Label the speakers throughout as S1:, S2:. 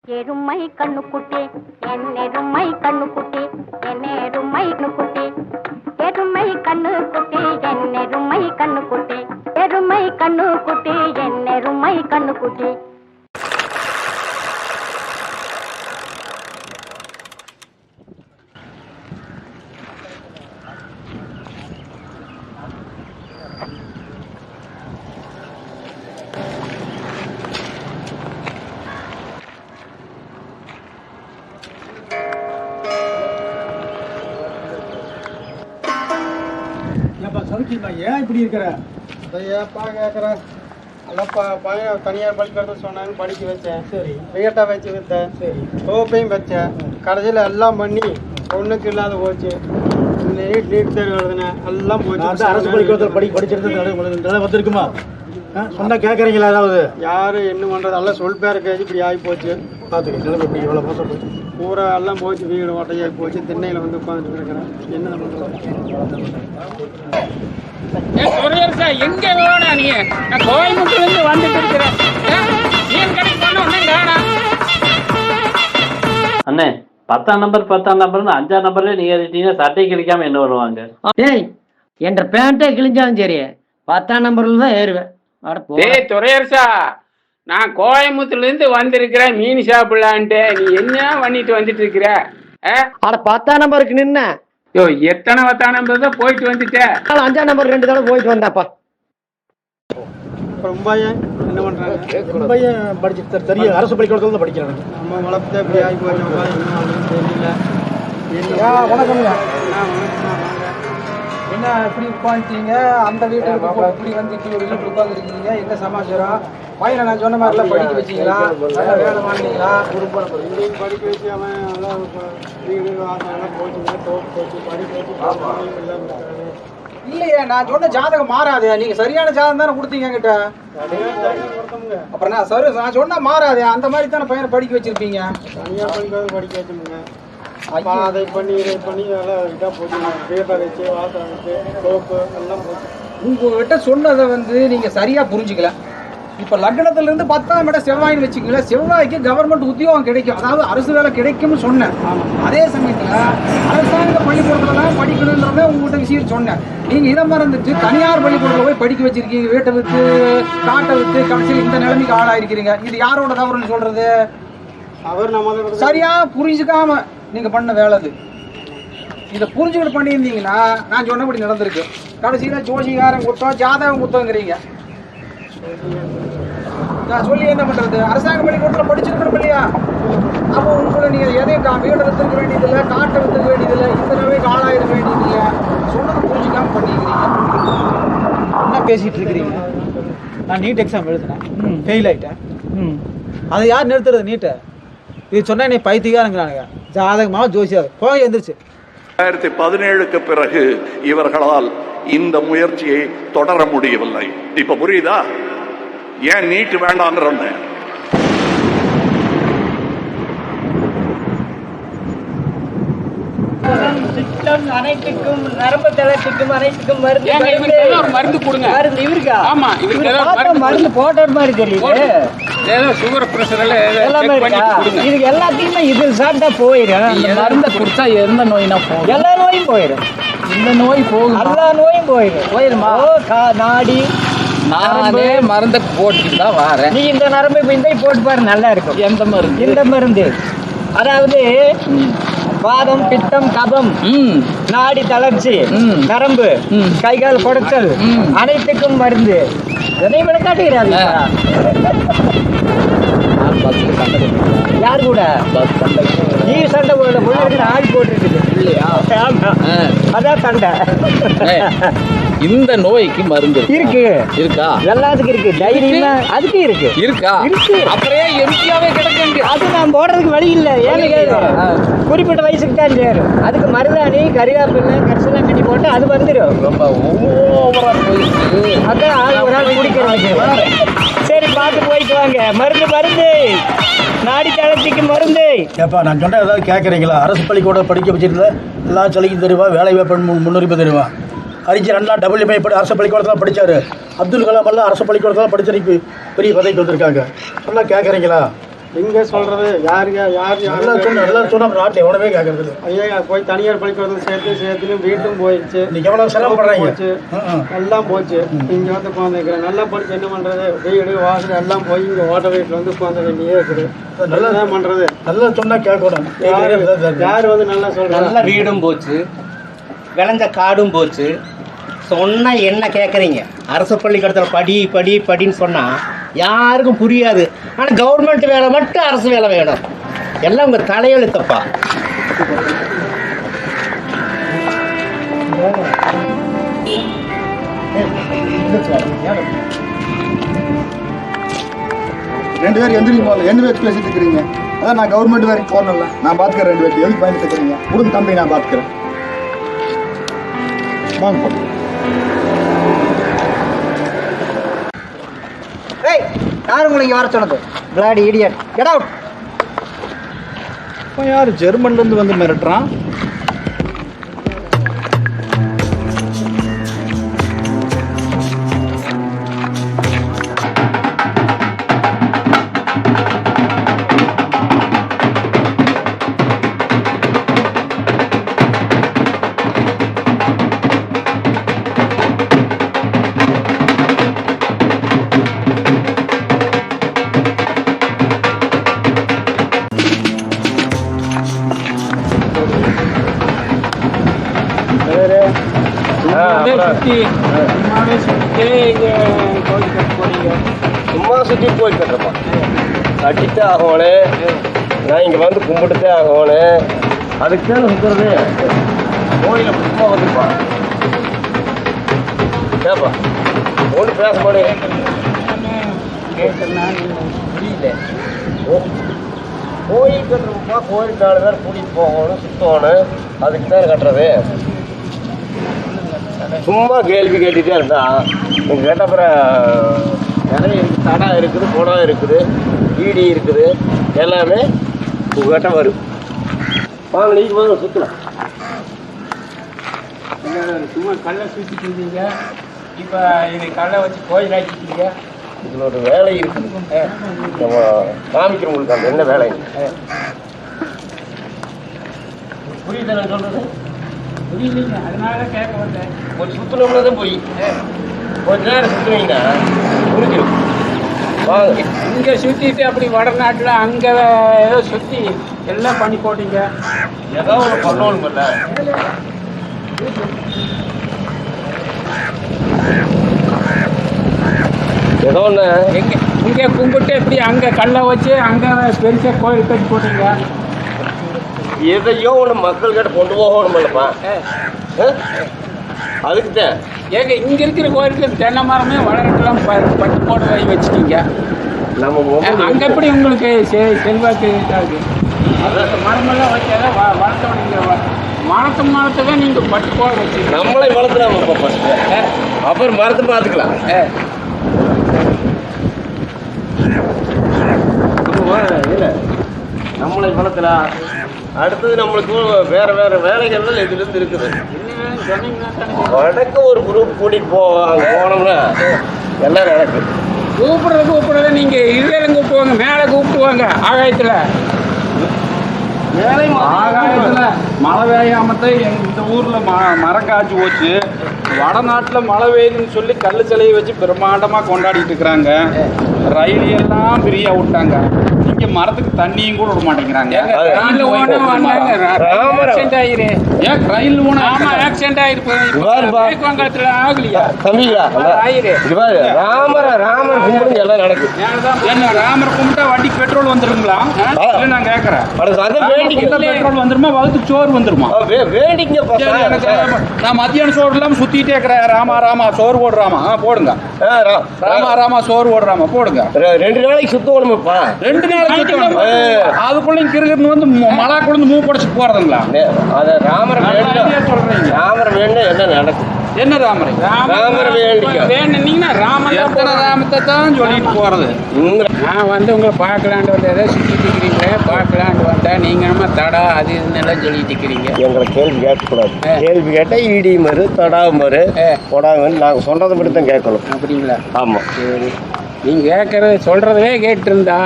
S1: எருமை கண்ணுக்குட்டி என்னெருமை கண்ணுக்குட்டி என்னெருமை கண்ணுக்குட்டி எருமை கண்ணுக்குட்டி என்னெருமை கண்ணுக்குட்டி எருமை கண்ணுக்குட்டி என்னெருமை கண்ணுக்குட்டி.
S2: ஏன் இப்படி இருக்கிற?
S3: ஏப்பா கேட்குறேன். அல்லப்பா பையன் தனியார் பள்ளிக்கூடத்தில் சொன்னான்னு படிக்க வச்சேன்.
S2: சரி.
S3: விகட்டா வச்சு விற்றேன்.
S2: சரி.
S3: சோப்பையும் வச்சேன். கடைசியில் எல்லாம் பண்ணி ஒன்றுக்கு இல்லாத போச்சு. நீட் தேர்வு எழுதுனேன், எல்லாம் போச்சு.
S2: அரசு பள்ளிக்கூடத்தில் படிச்சிருந்தது வந்திருக்குமா? சொன்னா கேட்குறீங்களா? ஏதாவது
S3: யார் என்ன பண்ணுறது? எல்லாம் சொல் பேர் கேட்டு இப்படி ஆகி போச்சு.
S2: பார்த்துக்க நிலைமை இப்படி எவ்வளோ மோசம் போச்சு.
S3: பூரா எல்லாம் போச்சு, வீடு ஓட்டையாகி போச்சு. திண்ணையில் வந்து உட்காந்துட்டு இருக்கிறேன். என்ன பண்ணுறது?
S4: எங்க வேணா நீ? நான் கோயம்புத்தூர்ல இருந்து வந்துட்டு இருக்கிறேன்.
S5: அண்ணே 10ஆம் நம்பர் 10ஆம் நம்பர்னு 5ஆம் நம்பர்ல நீங்க ஏறிட்டீங்கன்னா சட்டை கிழிக்காம என்ன வருவாங்க?
S6: டேய், என்ற பேண்ட்டே கிழிஞ்சாலும் சரி 10ஆம் நம்பர்ல தான் ஏறுவேன்.
S4: டேய் துரையரசா, நான் கோயம்புத்தூர்ல இருந்து வந்திருக்கிறேன் மீன் சாப்பிடலான்ட்டு. நீ என்ன பண்ணிட்டு வந்துட்டு இருக்கிற?
S6: அட 10ஆம் நம்பருக்கு நின்ன
S4: யோ, எத்தனை 10ஆம் நம்பர் தான் போயிட்டு வந்துட்டேன்.
S6: 5ஆம் நம்பர் 2 தடவை போயிட்டு வந்தாப்பா.
S3: ரொம்ப என்ன பண்ணுறாங்க?
S2: ரொம்ப படிச்சு தெரிய அரசு பள்ளிக்கூடத்தில் தான் படிக்கிறாங்க.
S3: நம்ம வளர்த்து இப்படி ஆகி போச்சு. என்ன தெரியல.
S2: வணக்கம்ங்க.
S7: என்ன இப்படி உட்காந்துட்டீங்க? அந்த வீட்டுக்கு இப்படி வந்துட்டு ஒரு வீட்டுக்கு உட்காந்துருக்கீங்க, என்ன சமாச்சாரம்? பையனை நான் சொன்ன மாதிரிலாம் படிக்க வச்சிங்களா? நல்ல வேலை வாங்கினீங்களா?
S3: இங்கேயும் படிக்க வச்சு அவன் எல்லாம் வீடு வாசலாம் போச்சுங்க, தோப்பு போச்சு, படிக்க வச்சு எல்லாம்
S7: இல்லையே, நான் சொன்ன ஜாதகம் மாறாது. நீங்க சரியான ஜாதகம் தானே கொடுத்தீங்க என்கிட்ட. அப்புறம் நான் சரி நான் சொன்னா மாறாது. அந்த மாதிரி தானே பையனை படிக்க வச்சிருப்பீங்க.
S3: தனியார் பள்ளிக்கூடம் படிக்க வச்சுங்க. அப்பா அதை பண்ணி இதை பண்ணி எல்லாம் இதாக போச்சு. வீட்டை வச்சு வாசல் வச்சு தோப்பு எல்லாம் போச்சு.
S7: உங்ககிட்ட சொன்னதை நீங்க சரியா புரிஞ்சுக்கல. இப்ப லக்னத்துல இருந்து 10ஆம் இடம் செவ்வாய்னு வச்சுக்கல, செவ்வாய்க்கு கவர்மெண்ட் உத்தியோகம் கிடைக்கும், அதாவது அரசு வேலை கிடைக்கும்னு சொன்னேன். அதே சமயத்துல அரசாங்க பள்ளிக்கூடத்துல தான் படிக்கணுன்றத உங்ககிட்ட விஷயம் சொன்னேன். நீங்க இதை மறந்துட்டு தனியார் பள்ளிக்கூடத்துல போய் படிக்க வச்சிருக்கீங்க. வீட்டை வித்து காட்டை வித்து கடைசியில் இந்த நிலைமைக்கு ஆளாயிருக்கிறீங்க. இது யாரோட தவறுன்னு சொல்றது?
S3: அவர் நம்ம
S7: சரியா புரிஞ்சுக்காம நீங்க பண்ண வேலை அது. இதை புரிஞ்சுக்கிட்டு பண்ணியிருந்தீங்கன்னா நான் சொன்னபடி நடந்திருக்கு. கடைசியில ஜோசிகாரன் குத்தம் ஜாதகம் குத்தங்கிறீங்க. நான் சொல்லி என்ன பண்றது? அரசாங்க பள்ளிக்கூடத்தில் படிச்சிருக்கணும் இல்லையா? அப்போ உங்களை நீங்க எதையும் வீட்டை வித்துருக்க வேண்டியதில்லை, காட்டை வித்துருக்க வேண்டியதில்லை, இந்த நிலைமைக்கு ஆளாயிருக்க வேண்டியதில்லை. சொன்னதை புரிஞ்சுக்காம பண்ணிக்கிறீங்க.
S2: என்ன பேசிட்டு இருக்கிறீங்க? நான் நீட் எக்ஸாம் எழுதினேன், ஃபெயில் ஆயிட்டேன். அதை யார் நிறுத்துறது? நீட்டை இது சொன்னா என்னை பைத்தியக்காரங்கிறானுங்க. ஜாதகமாக ஜோசியா போய் எந்திரிச்சு.
S8: 2017க்கு பிறகு இவர்களால் இந்த முயற்சியை தொடர முடியவில்லை. இப்ப புரியுதா ஏன் நீட் வேண்டாம்னு?
S6: அனைத்துக்கும் நரம்பு தளர்ச்சிக்கும் அனைத்துக்கும்
S4: மருந்து கொடுங்க.
S6: மருந்து இவருக்கா?
S4: ஆமா, இவருக்கு
S6: மருந்து போட்ட மாதிரி தெரியுது.
S4: ஏதோ சுகர் பிரஷர்
S6: எல்லாமே இருக்கா? இதுக்கு எல்லாத்தையுமே இது சாப்பிட்டா போயிடும்.
S4: மருந்தை குடிச்சா எந்த நோயினா போகும்?
S6: எல்லா நோயும் போயிடும்.
S4: இந்த நோய் போகும்,
S6: எல்லா நோயும் போயிடுமா? நாடி
S4: நானே மருந்தை போட்டு தான் வரேன்.
S6: நீ இந்த நரம்பு இப்ப இந்த போட்டு பாரு, நல்லா இருக்கும்.
S4: எந்த மருந்து?
S6: இந்த மருந்து அதாவது வாதம் பித்தம் கபம் நாடி தளர்ச்சி நரம்பு கைகால் கொடுத்தல் அனைத்துக்கும் மருந்து. எதை விட காட்டுகிறாரு. யாரு கூட நீ சண்டை போட ஆள் போட்டுருக்குது இல்லையா? அதான் சண்டை.
S4: இந்த நோய்க்கு மருந்து
S6: இருக்கு.
S4: இருக்கா?
S6: எல்லாத்துக்கும் இருக்கு. தைரியமா அதுக்கு இருக்கு.
S4: இருக்கா?
S6: இருக்கு.
S4: அப்படியே எம்டியாவே கிடக்கு.
S6: அது நான் போடுறதுக்கு வழி இல்லை. ஏன்னு குறிப்பிட்ட வயசுக்கு தான் சேரும். அதுக்கு மருதாணி கரிகாப்பிள்ளை கரிசெல்லாம் கட்டி போட்டு அது வந்துடும்.
S4: ரொம்ப ஓவரா போயிடுச்சு.
S6: அதான் ஆள் ஒரு நாள் குடிக்கிறாங்க. சரி, பார்த்து போயிட்டு வாங்க. மருந்து மருந்து நாடி தளர்ச்சிக்கு மருந்து.
S2: ஏப்பா நான் சொன்ன ஏதாவது கேட்குறீங்களா? அரசு பள்ளிக்கூடம் படிக்க வச்சிருந்தா எல்லா சலுகையும் தருவா, வேலை வாய்ப்பு முன்னுரிமை தருவா. அறிஞர் அண்ணா WMA அரசு பள்ளிக்கூடத்தில் படித்தார். அப்துல் கலாம் எல்லாம் அரசு பள்ளிக்கூடத்தில் படிச்சிருக்கு, பெரிய பதவிக்கு வந்திருக்காங்க. சொன்னால் கேட்குறீங்களா?
S3: எங்க சொல்றது யாருக்கு யார்
S7: எல்லாம் சொன்னா நாட்டில் எவ்வளவே கேட்கறது
S3: ஐயா போய் தனியார் பள்ளிக்கூடத்தில் சேர்த்து வீட்டும் போயிடுச்சு.
S7: நீங்க எவ்வளவு செலவு பண்றீங்க?
S3: போச்சு எல்லாம் போச்சு. இங்க வந்து உட்காந்துக்கிறேன். நல்லா படிச்சு என்ன பண்றது? வீடு வாசல் எல்லாம் போய் இங்க ஓட்ட வீட்டுல வந்து உட்காந்து வேண்டியே இருக்குது. நல்லா பண்றது. நல்லா சொன்னா கேட்கணும். யாரு வந்து நல்லா சொல்றாங்க?
S6: நல்ல வீடும் போச்சு, விளைஞ்ச காடும் போச்சு. சொன்னா என்ன கேட்குறீங்க? அரசு பள்ளிக்கூடத்தில் படி படி படின்னு சொன்னா யாருக்கும் புரியாது. ஆனால் கவர்மெண்ட் வேலை மட்டும் அரசு வேலை வேணும். எல்லாம் உங்க தலையெழுத்தப்பா.
S7: ரெண்டு பேரும் எந்திரிங்க போகல, என்ன பேச்சு பேசிட்டு இருக்கிறீங்க? அதான் நான் கவர்மெண்ட் வேலைக்கு போகணும்ல, நான் பார்த்துக்கிறேன். ரெண்டு பேருக்கு எதுக்கு பயந்துட்டு இருக்கிறீங்க? கொடுங்க தம்பி, நான் பார்த்துக்கிறேன். வாங்க.
S6: ஏய், யார் உங்களுக்கு வர சொன்னது? Bloody idiot, get out.
S7: இப்போ யார் ஜெர்மன்லேருந்து வந்து மிரட்டுறான்?
S6: சும்மா சுற்றி போய் கட்டுறப்பா, கட்டிட்டு ஆகோனே. நான் இங்கே வந்து கும்பிட்டுட்டே ஆகோனே. அதுக்கு தான் சுற்றுறது. கோயிலை சும்மா வந்துப்பா. கேப்பா ஒன்று பேச மாட்டேன். புரியல. கோயில் கட்டுறப்பா, கோயில் 4 பேர் கூட்டிகிட்டு போகணும், சுற்றணும். அதுக்கு தான் கட்டுறது. சும்மா கேள்வி கேட்டுகிட்டே இருந்தா நீங்கள் கேட்ட அப்புறம் நிறைய இருக்குது. தடா இருக்குது, குடம் இருக்குது, ஈடி இருக்குது, எல்லாமே உங்கள்கிட்ட வரும். வாங்க, நீங்கள் போதும் சுற்றலாம்.
S4: சும்மா கல்லை சுற்றிட்டு இருந்தீங்க, இப்போ இது கல்லை வச்சு கோயில் ஆக்கிட்டீங்க.
S6: இதில் ஒரு வேலை இருக்குது. நம்ம காமிக்கிறோம் உங்களுக்கு அந்த என்ன வேலை. புரியுது நான் சொல்கிறது?
S4: புரியலீங்க, அதனால கேட்க வந்தேன்.
S6: கொஞ்சம் சுற்றினோம்னா தான் போய் கொஞ்ச நேரம் சுற்றுவீங்கன்னா புரிஞ்சிடும். வாங்க.
S4: இங்கே சுற்றிட்டு அப்படி வடநாட்டில் அங்கே ஏதோ சுற்றி எல்லாம் பண்ணி போட்டீங்க.
S6: ஏதோ ஒன்று பண்ணணும் இல்லை. ஏதோ ஒன்று
S4: இங்கே கும்பிட்டு எப்படி அங்கே கல்லை வச்சு அங்கே பெருசாக கோயில் கட்டி போட்டீங்க.
S6: எதையோ ஒன்று மக்கள்கிட்ட கொண்டு போகணும் இல்லைப்பா. அதுக்கு தான்
S4: ஏங்க இங்கே இருக்கிற கோயிலுக்கு தென்னை மரமே வளரட்டெல்லாம் பட்டு போட்டு வச்சுட்டீங்க.
S6: நம்ம
S4: அங்கே எப்படி உங்களுக்கு செல்வாக்கு இருக்காது? மரமெல்லாம் வைக்காத வளர்த்தவங்க மரத்தை நீங்கள் பட்டு போட வச்சு
S6: நம்மளே வளர்த்துலாமப்பா ஃபஸ்ட்டு. அப்புறம் மரத்தை பார்த்துக்கலாம். இல்லை, நம்மளை வளர்த்தலாம். அடுத்தது நம்மளுக்கு வேற வேற வேலைகள்லாம் இதுலேருந்து இருக்குது. வடக்கு ஒரு குரூப் கூட்டிகிட்டு போனோம்னா எல்லாம் நடக்குது.
S4: கூப்பிடுறத நீங்கள் இருவேலும் கூப்பிடுவாங்க, மேலே கூப்பிடுவாங்க. ஆகாயத்தில்
S9: மழை பெய்யாமத்தான் இந்த ஊரில் மரம் காய்ச்சி போச்சு. வடநாட்டில் மழை பெய்யுதுன்னு சொல்லி கல் சிலையை வச்சு பிரம்மாண்டமாக கொண்டாடிட்டு இருக்கிறாங்க. ரயில் எல்லாம் ஃப்ரீயாக விட்டாங்க. இங்கே மரத்துக்கு தண்ணியும் கூட விட மாட்டேங்கிறாங்க. ரயில் ஆக்சிடென்ட் ஆயிருக்கு. ஆகலையா
S6: ராமர் கும்பிடுங்க, எல்லாம் நடக்குது.
S9: என்ன ராமரை கும்பிட்டா வண்டிக்கு பெட்ரோல் வந்துருங்களா? நான் கேட்கறேன், பெட்ரோல் வந்துருமா? வகுத்துக்கு சோறு வந்துருமா? நான் மத்தியானம் சோறு இல்லாம சுத்திட்டே இருக்கிறேன். ராமா ராமா சோறு போடுறாமா? போடுங்க. ராமா ராமா சோறு போடுறாமா? போடுங்க.
S6: 2 நாளைக்கு சுத்தணும்ப்பா.
S9: 2 நாளைக்கு சுத்தணும். அதுக்குள்ள கிருகிருன்னு வந்து மழை கொண்டு மூவ் படிச்சு போறதுங்களா?
S6: அத ராமர் சொல்றீங்க. ராமர் வேணும் என்ன நடக்கும்?
S9: என்ன ராமரை?
S6: ராமர்
S4: வேணுன்னீங்கன்னா ராமத்தை தான் சொல்லிட்டு போறது. நான் வந்து உங்களை பார்க்கலான்ட்டு வந்து ஏதோ சுற்றிட்டு இருக்கிறீங்களே, பார்க்கலான்ட்டு வந்தா நீங்க நம்ம தடா அது இதுன்னெல்லாம் சொல்லிட்டு இருக்கிறீங்க.
S6: எங்களை கேள்வி கேட்கக்கூடாது. கேள்வி கேட்டால் இடி மறு தடா மறு கொடா மறு நாங்கள் சொல்றதை மட்டும் தான் கேட்கணும்.
S4: அப்படிங்களா?
S6: ஆமாம்.
S4: சரி, நீங்கள் கேட்கறது சொல்றதவே கேட்டு இருந்தா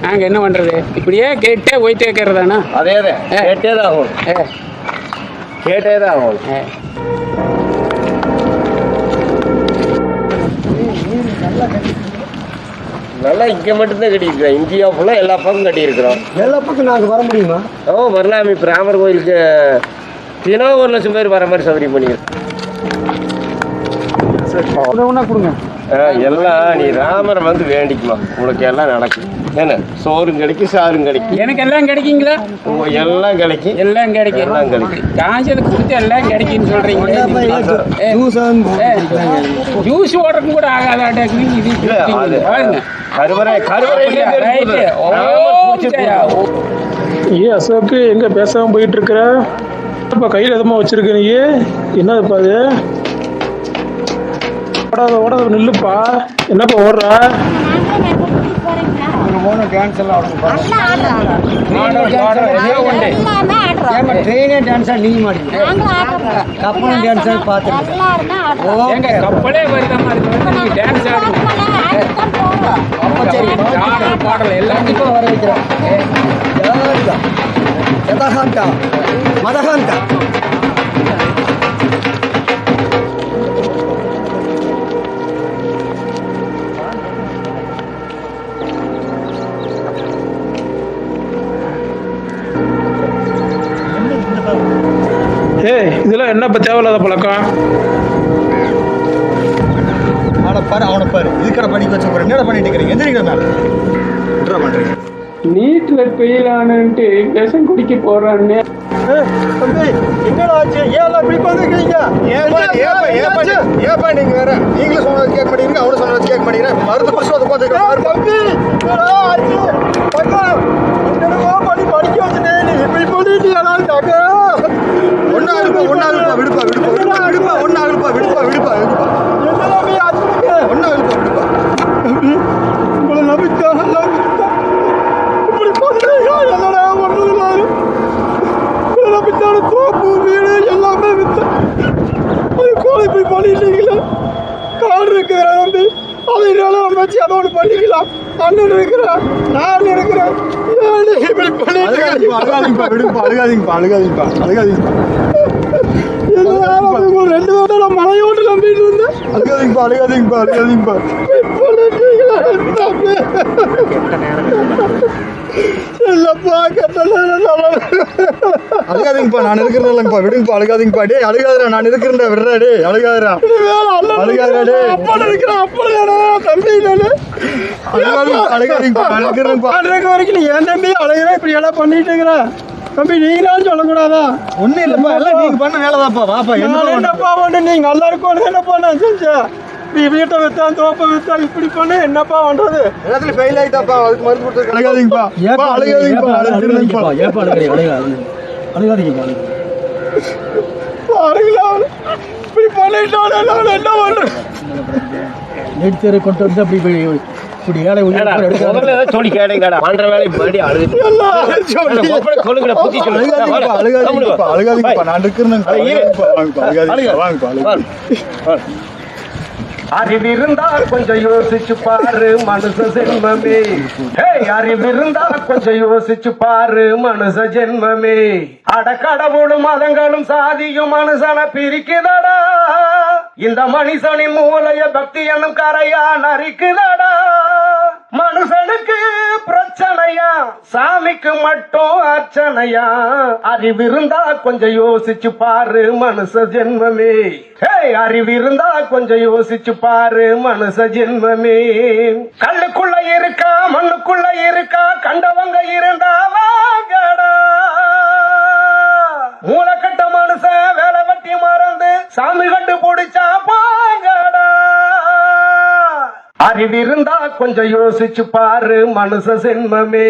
S4: நாங்கள் என்ன பண்ணுறது? இப்படியே கேட்டே போயிட்டே இருக்கிறதாண்ணா?
S6: அதே தான் கேட்டே தான் ஆகும், கேட்டே தான் ஆகும். நல்லா இங்கே மட்டும்தான் கட்டியிருக்கிறோம், இந்தியா ஃபுல்லாக எல்லா பக்கம் கட்டியிருக்கிறோம்.
S3: எல்லா பக்கம் நாங்கள் வர முடியுமா?
S6: வரலாம். இப்போ ராமர் கோயிலுக்கு தினம் 1,00,000 பேர் வர மாதிரி சௌகரியம் பண்ணியிருக்கோம்.
S2: ஒன்றா கொடுங்க.
S6: எல்லாம் நீ ராமரை வந்து வேண்டிக்குமா, உனக்கு எல்லாம் நடக்கும். என்ன சோறும் கிடைக்கும், சாரும் கிடைக்கும்.
S4: எனக்கு எல்லாம் கிடைக்குங்களா?
S6: எல்லாம் கிடைக்கும்,
S4: எல்லாம் கிடைக்கும்,
S6: எல்லாம் கிடைக்கும்.
S4: காஞ்சது கொடுத்து எல்லாம் கிடைக்குன்னு சொல்றீங்க. ஜூஸ் ஓடுறதுக்கும் கூட ஆகாதாட்டாக்கு இது பாருங்க.
S10: அசோக்கு எங்க பேசாம போயிட்டு இருக்கிற? இப்ப கையில எதமா வச்சிருக்க நீ? என்னதுப்பா அது? ஓடாத ஓடாத நில்லுப்பா. என்னப்பா ஓடுற?
S3: டான்ஸ் எல்லாம் ட்ரெயினே டான்ஸா நீங்க மாட்டீங்க, கப்பலும் டான்ஸா பார்த்துருக்கேன்.
S4: கப்பலே வருதமா இருக்கு, டான்ஸ் பாடல் எல்லாத்துக்கும்
S3: வர வைக்கிறோம். மதகாந்தா
S10: ஏய், இதெல்லாம் என்னப்பா தேவையில்லாத பழக்கம்?
S3: அவனை பாரு, இதுக்கடை படிக்க வச்ச போற என்னடா பண்ணிட்டு இருக்கிறீங்க? எந்திரிக்கிற மேல என்ன பண்றீங்க?
S4: நீட்ல ஃபெயில் ஆனன்ட்டு விஷம் குடிக்க போறான்னு.
S3: தம்பி என்னடா ஆச்சு? ஏன் இப்படி பண்ணிருக்கீங்க? ஏப்பா நீங்க வேற நீங்களும் சொன்னது கேட்க மாட்டீங்க, அவனும் சொன்னது கேட்க மாட்டீங்க. மருந்து குடிச்சு வந்து உட்காந்துருக்கேன். தம்பி என்னடா ஆச்சு? என்னடா பண்ணி படிக்க வச்சுட்டே நீ இப்படி பண்ணிட்டீங்களா? ஒன்னாகுப்பா விடுப்பா ஒன்னாகுப்பா விடுப்பா என்னடா போய் ஆச்சு? ஒன்னாகுப்பா விடுப்பா. தம்பி உங்களை நம்பிக்கா இப்படி பண்றீங்க, என்னடா பண்றது? வித்தான தோப்பு வீடு எல்லாமே வித்த அது கோழி போய் பண்ணிட்டீங்களா? காடு இருக்கிற தம்பி, அதனால வச்சு அதை ஒன்று பண்ணிக்கலாம். அண்ணன் இருக்கிறேன், நான் இருக்கிறேன். ரெண்டு பேரும் மலையோட்டு நம்பிட்டு இருந்தேன். அழுகாதீங்கப்பா. இல்லப்பா அழுகாதீங்கப்பா, நான் இருக்கிறேன்லப்பா, விடுங்கப்பா. அழுகாதீங்கப்பா. டே அழுகாதரா, நான் இருக்கிறேன், விடுறா. டே அழுகாதரா டே. தம்பி அழுகாதீங்கப்பா, நான் இருக்கிறேன்ப்பா. வரைக்கும் நீ ஏன் தம்பி அழுகிற? இப்படி எல்லாம் பண்ணிட்டு இருக்கிற தம்பி, நீங்களாம் சொல்லக்கூடாதா? ஒன்னும் இல்லப்பா, எல்லாம் நீங்க பண்ண வேலைதான்ப்பா. வாப்பா என்னப்பா ஒன்று நீங்க நல்லா இருக்கும். என்னப்பா நான் செஞ்சேன்? நீ வீட்டை வித்தான், தோப்பை வித்தா, இப்படி பண்ண என்னப்பா பண்றது? எல்லாத்துலயும் ஃபெயில் ஆயிட்டாப்பா, அதுக்கு மருந்து கொடுத்து அழுகாதீங்கப்பா. இப்படி பண்ணிட்டோம், என்ன பண்றது? நெடுத்தேரை கொண்டு வந்து அப்படி இப்படி ஏழை
S6: சொல்லி கேட்டீங்கடா, பண்ற வேலை படி
S3: அழுகாதீங்கப்பா, நான் இருக்கிறேன்.
S6: அறிவிருந்தா கொஞ்சம் யோசிச்சு பாரு மனுஷ ஜென்மமே. அறிவிருந்தா கொஞ்சம் யோசிச்சு பாரு மனுஷ ஜென்மமே. அடக்கடவுளும் மதங்களும் சாதியும் மனுஷனை பிரிக்குதடா. இந்த மனுஷனின் மூளைய பக்தி என்னும் கரையா நரிக்குதடா. மனுஷனுக்கு பிரச்சனையா, சாமிக்கு மட்டும் அர்ச்சனையா. அறிவிருந்தா கொஞ்சம் யோசிச்சு பாரு மனுஷ ஜென்மமே. அறிவிருந்தா கொஞ்சம் யோசிச்சு பாரு மனுஷ ஜென்மமே. கல்லுக்குள்ள இருக்கா, மண்ணுக்குள்ள இருக்கா, கண்டவங்க இருந்தா வாங்கடா. மூலக்கட்ட மனுஷன் வேலை வெட்டி மறந்து சாமி கண்டு பிடிச்சா பாங்கடா. அறிவிருந்தா கொஞ்சம் யோசிச்சு பாரு மனுஷ ஜென்மமே.